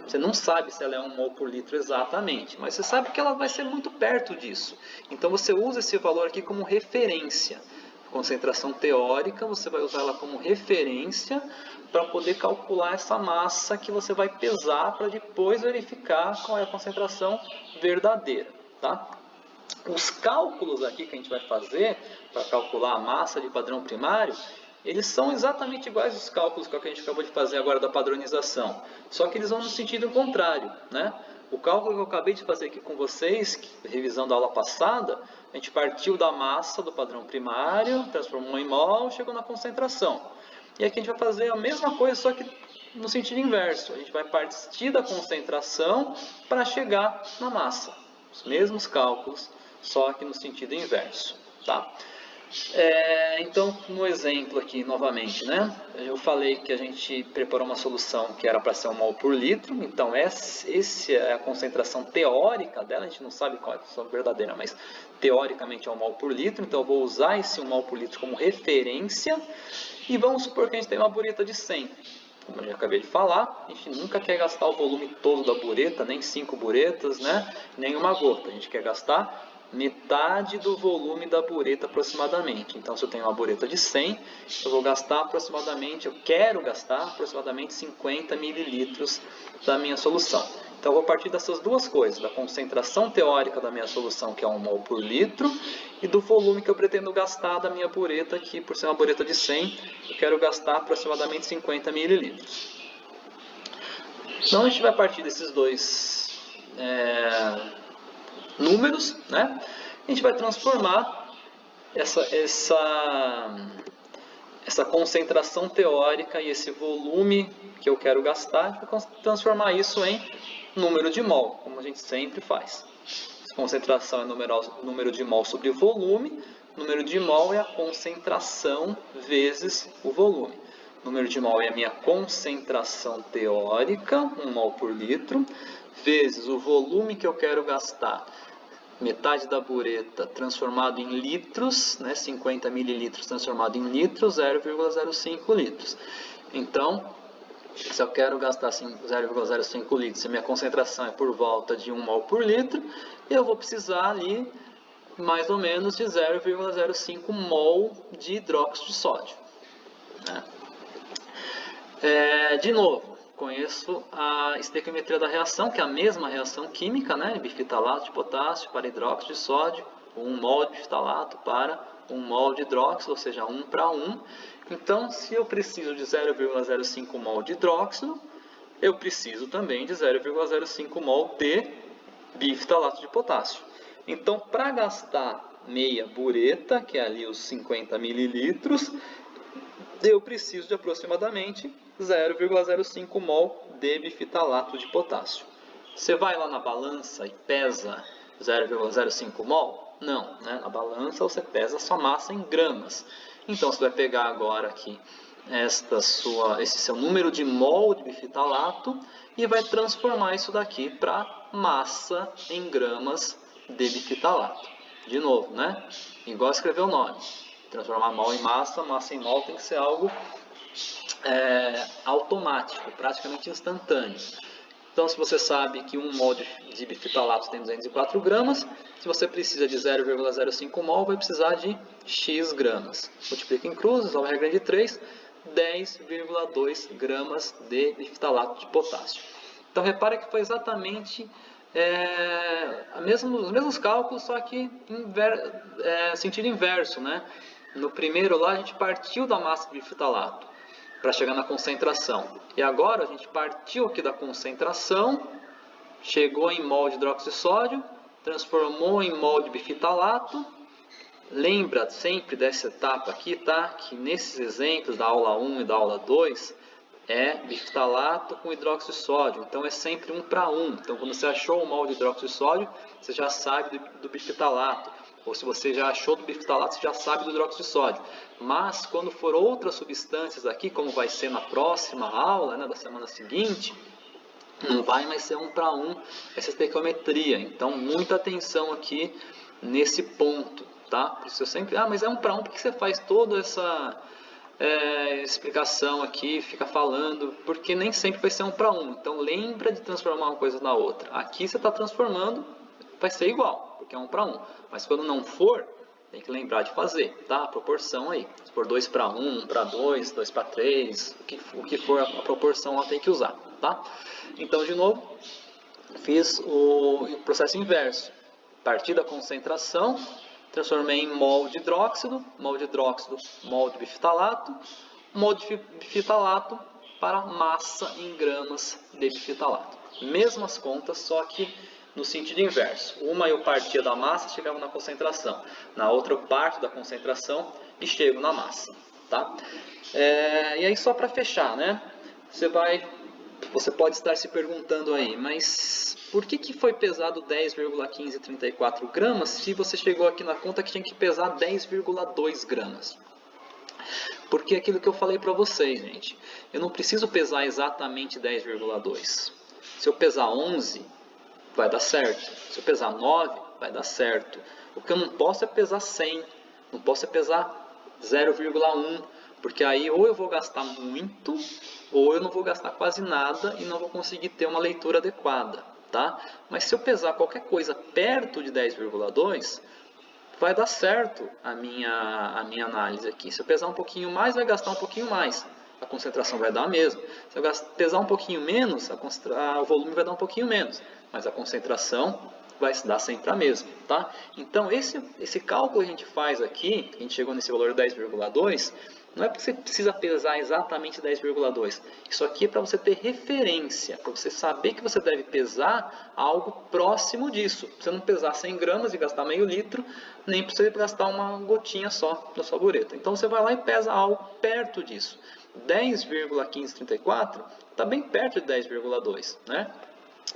Você não sabe se ela é 1 mol por litro exatamente, mas você sabe que ela vai ser muito perto disso. Então você usa esse valor aqui como referência. Concentração teórica, você vai usar ela como referência para poder calcular essa massa que você vai pesar para depois verificar qual é a concentração verdadeira, tá? Os cálculos aqui que a gente vai fazer para calcular a massa de padrão primário, eles são exatamente iguais aos cálculos que a gente acabou de fazer agora da padronização, só que eles vão no sentido contrário, né? O cálculo que eu acabei de fazer aqui com vocês, revisão da aula passada, a gente partiu da massa do padrão primário, transformou em mol, chegou na concentração. E aqui a gente vai fazer a mesma coisa, só que no sentido inverso. A gente vai partir da concentração para chegar na massa. Os mesmos cálculos, só que no sentido inverso, tá? Então, no exemplo aqui, novamente, né? Eu falei que a gente preparou uma solução que era para ser 1 mol por litro. Então, essa é a concentração teórica dela. A gente não sabe qual é a concentração verdadeira, mas teoricamente é 1 mol por litro. Então, eu vou usar esse 1 mol por litro como referência. E vamos supor que a gente tem uma bureta de 100. Como eu já acabei de falar, a gente nunca quer gastar o volume todo da bureta, nem 5 buretas, né? Nem uma gota. A gente quer gastar metade do volume da bureta aproximadamente. Então, se eu tenho uma bureta de 100, eu vou gastar aproximadamente, eu quero gastar aproximadamente 50 mililitros da minha solução. Então, eu vou partir dessas duas coisas, da concentração teórica da minha solução, que é 1 mol por litro, e do volume que eu pretendo gastar da minha bureta, que por ser uma bureta de 100, eu quero gastar aproximadamente 50 mililitros. Então, a gente vai partir desses dois números, né? A gente vai transformar essa concentração teórica e esse volume que eu quero gastar, a gente vai transformar isso em número de mol, como a gente sempre faz. Concentração é número de mol sobre volume, número de mol é a concentração vezes o volume. Número de mol é a minha concentração teórica, 1 mol por litro, vezes o volume que eu quero gastar, metade da bureta transformado em litros, né, 50 mililitros transformado em litros, 0,05 litros. Então, se eu quero gastar 0,05 litros, se minha concentração é por volta de 1 mol por litro, eu vou precisar ali mais ou menos de 0,05 mol de hidróxido de sódio, né? De novo, conheço a estequiometria da reação, que é a mesma reação química, né? Bifitalato de potássio para hidróxido de sódio, 1 mol de bifitalato para 1 mol de hidróxido, ou seja, 1 para 1. Então, se eu preciso de 0,05 mol de hidróxido, eu preciso também de 0,05 mol de bifitalato de potássio. Então, para gastar meia bureta, que é ali os 50 mililitros, eu preciso de aproximadamente 0,05 mol de bifitalato de potássio. Você vai lá na balança e pesa 0,05 mol? Não, né? Na balança você pesa a sua massa em gramas. Então você vai pegar agora aqui esse seu número de mol de bifitalato e vai transformar isso daqui para massa em gramas de bifitalato. De novo, né? Igual escrever o nome. Transformar mol em massa, massa em mol tem que ser algo automático, praticamente instantâneo. Então, se você sabe que 1 mol de bifitalato tem 204 gramas, se você precisa de 0,05 mol, vai precisar de X gramas. Multiplica em cruzes, a regra de 3, 10,2 gramas de bifitalato de potássio. Então, repare que foi exatamente os mesmos cálculos, só que sentido inverso, né? No primeiro lá, a gente partiu da massa de bifitalato para chegar na concentração. E agora a gente partiu aqui da concentração, chegou em mol de hidróxido de sódio, transformou em mol de bifitalato. Lembra sempre dessa etapa aqui, tá? Que nesses exemplos da aula 1 e da aula 2 é bifitalato com hidróxido de sódio. Então é sempre 1 para 1. Então quando você achou um mol de hidróxido de sódio, você já sabe do bifitalato. ou se você já achou do bifitalato, você já sabe do hidróxido de sódio. Mas quando for outras substâncias aqui, como vai ser na próxima aula, né, da semana seguinte, não vai mais ser 1 para 1 essa estequiometria. Então, muita atenção aqui nesse ponto, tá? Por isso eu sempre, mas é 1 para 1, por que você faz toda essa explicação aqui, fica falando? Porque nem sempre vai ser 1 para 1. Então, lembra de transformar uma coisa na outra. Aqui você está transformando, vai ser igual, porque é 1 para 1. Mas quando não for, tem que lembrar de fazer, tá? A proporção aí. Se for 2 para 1, 1 para 2, 2 para 3, o que for a proporção, ela tem que usar, tá? Então, de novo, fiz o processo inverso. Parti da concentração, transformei em mol de hidróxido, mol de bifitalato, mol de bifitalato para massa em gramas de bifitalato. Mesmas contas, só que no sentido inverso. Uma eu partia da massa, chegava na concentração. Na outra eu parto da concentração e chego na massa, tá? E aí só para fechar, né? Você pode estar se perguntando aí, mas por que foi pesado 10,1534 gramas se você chegou aqui na conta que tinha que pesar 10,2 gramas? Porque é aquilo que eu falei para vocês, gente. Eu não preciso pesar exatamente 10,2. Se eu pesar 11, vai dar certo. Se eu pesar 9, vai dar certo. O que eu não posso é pesar 100. Não posso é pesar 0,1. Porque aí ou eu vou gastar muito, ou eu não vou gastar quase nada e não vou conseguir ter uma leitura adequada, tá? Mas se eu pesar qualquer coisa perto de 10,2, vai dar certo a minha análise aqui. Se eu pesar um pouquinho mais, vai gastar um pouquinho mais. A concentração vai dar a mesma. Se eu pesar um pouquinho menos, o volume vai dar um pouquinho menos. Mas a concentração vai se dar sempre a mesma, tá? Então, esse cálculo que a gente faz aqui, a gente chegou nesse valor de 10,2, não é porque você precisa pesar exatamente 10,2. Isso aqui é para você ter referência, para você saber que você deve pesar algo próximo disso. Para você não pesar 100 gramas e gastar meio litro, nem para você gastar uma gotinha só da sua bureta. Então você vai lá e pesa algo perto disso. 10,1534 está bem perto de 10,2, né?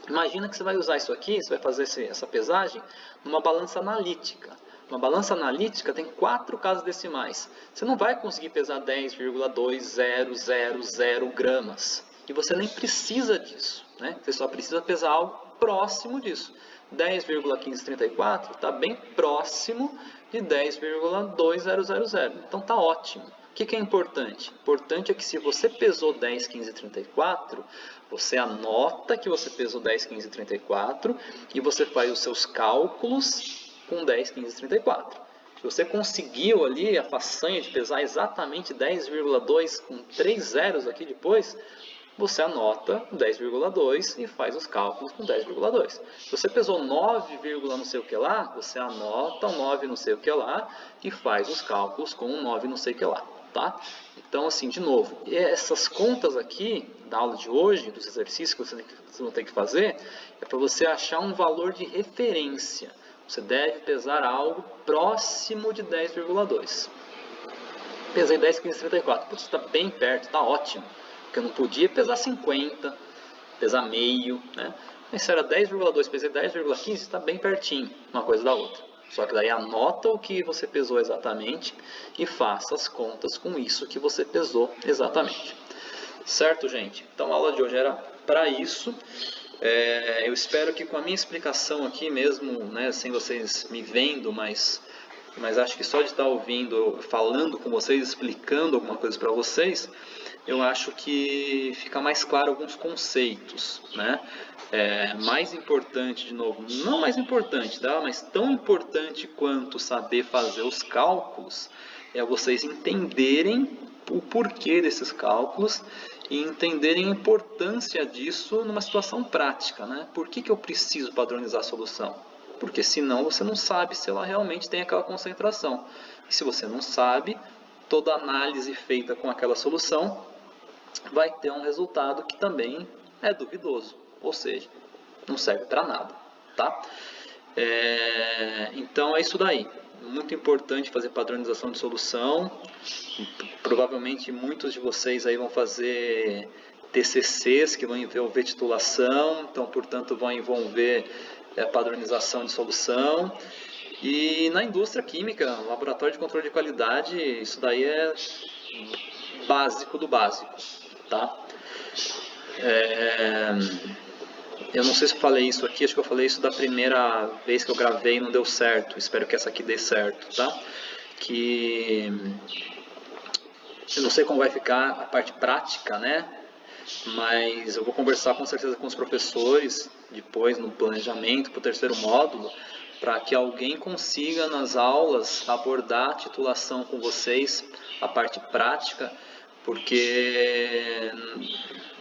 Imagina que você vai usar isso aqui, você vai fazer essa pesagem numa balança analítica. Uma balança analítica tem 4 casas decimais. Você não vai conseguir pesar 10,2000 gramas. E você nem precisa disso, né? Você só precisa pesar algo próximo disso. 10,1534 está bem próximo de 10,2000. Então está ótimo. O que é importante? Importante é que se você pesou 10,1534, você anota que você pesou 10,1534 e você faz os seus cálculos com 10,1534. Se você conseguiu ali a façanha de pesar exatamente 10,2 com 3 zeros aqui depois, você anota 10,2 e faz os cálculos com 10,2. Se você pesou 9, não sei o que lá, você anota o 9 não sei o que lá e faz os cálculos com o 9 não sei o que lá. Tá? Então, assim, de novo, essas contas aqui da aula de hoje, dos exercícios que você não tem que fazer, é para você achar um valor de referência. Você deve pesar algo próximo de 10,2. Pesei 10,1534. Putz, está bem perto, está ótimo. Porque eu não podia pesar 50, pesar meio, né? Mas se era 10,2, pesei 10,15, está bem pertinho uma coisa da outra. Só que daí anota o que você pesou exatamente e faça as contas com isso que você pesou exatamente. Certo, gente? Então a aula de hoje era para isso. Eu espero que com a minha explicação aqui mesmo, né, sem vocês me vendo, mas acho que só de estar ouvindo, falando com vocês, explicando alguma coisa para vocês, eu acho que fica mais claro alguns conceitos, né? Mais importante, de novo, não mais importante, tá? Mas tão importante quanto saber fazer os cálculos é vocês entenderem o porquê desses cálculos e entenderem a importância disso numa situação prática, né? Por que eu preciso padronizar a solução? Porque senão você não sabe se ela realmente tem aquela concentração. E se você não sabe, toda análise feita com aquela solução vai ter um resultado que também é duvidoso, ou seja, não serve para nada, tá? Então é isso daí. Muito importante fazer padronização de solução. Provavelmente muitos de vocês aí vão fazer TCCs que vão envolver titulação, então portanto vão envolver padronização de solução. E na indústria química, laboratório de controle de qualidade, isso daí é básico do básico, tá? Eu não sei se eu falei isso aqui, acho que eu falei isso da primeira vez que eu gravei e não deu certo. Espero que essa aqui dê certo, tá? Que eu não sei como vai ficar a parte prática, né? Mas eu vou conversar com certeza com os professores depois no planejamento para o terceiro módulo, para que alguém consiga nas aulas abordar a titulação com vocês, a parte prática, porque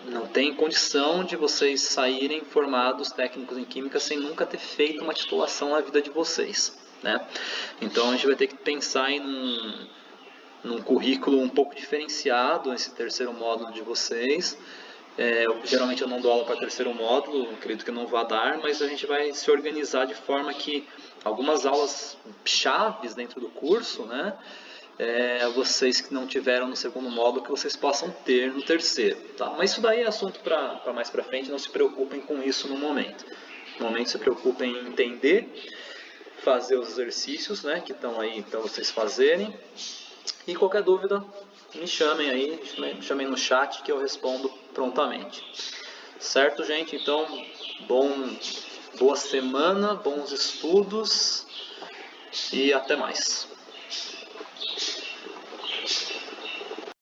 não tem condição de vocês saírem formados técnicos em química sem nunca ter feito uma titulação na vida de vocês, né? Então a gente vai ter que pensar em num currículo um pouco diferenciado, esse terceiro módulo de vocês. Geralmente eu não dou aula para terceiro módulo, acredito que não vá dar, mas a gente vai se organizar de forma que algumas aulas chaves dentro do curso, né, vocês que não tiveram no segundo módulo, que vocês possam ter no terceiro, tá? Mas isso daí é assunto para mais para frente, não se preocupem com isso no momento. No momento se preocupem em entender, fazer os exercícios, né, que estão aí para vocês fazerem. E qualquer dúvida, me chamem aí, me chamem no chat que eu respondo prontamente. Certo, gente? Então, boa semana, bons estudos e até mais.